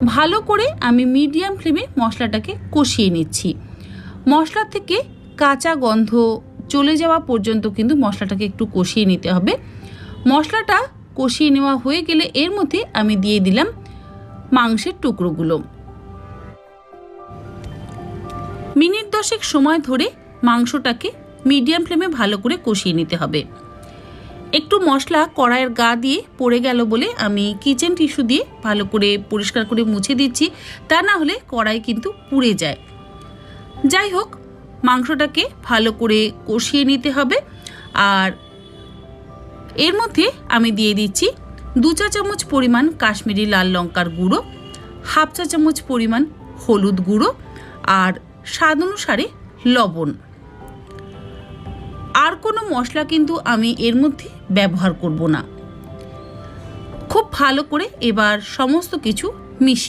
ভালো করে আমি মিডিয়াম ফ্লেমে মশলাটাকে কষিয়ে নিচ্ছি। মশলা থেকে কাঁচা গন্ধ চলে যাওয়া পর্যন্ত কিন্তু মশলাটাকে একটু কষিয়ে নিতে হবে। মশলাটা কষিয়ে নেওয়া হয়ে গেলে এর মধ্যে আমি দিয়ে দিলাম মাংসের টুকরোগুলো। মিনিট 10 সময় ধরে মাংসটাকে মিডিয়াম ফ্লেমে ভালো করে কষিয়ে নিতে হবে। একটু মশলা কড়াইয়ের গা দিয়ে পড়ে গেল বলে আমি কিচেন টিস্যু দিয়ে ভালো করে পরিষ্কার করে মুছে দিচ্ছি, তা না হলে কড়াই কিন্তু পুড়ে যায়। যাই হোক, মাংসটাকে ভালো করে কষিয়ে নিতে হবে। আর এর মধ্যে আমি দিয়ে দিচ্ছি 2 চা চামচ পরিমাণ কাশ্মীরি লাল লঙ্কার গুঁড়ো, 1/2 চা চামচ পরিমাণ হলুদ গুঁড়ো আর স্বাদ অনুসারে লবণ। আর কোনো মশলা কিন্তু আমি এর মধ্যে ব্যবহার করব না। খুব ভালো করে এবার সমস্ত কিছু মিশিয়ে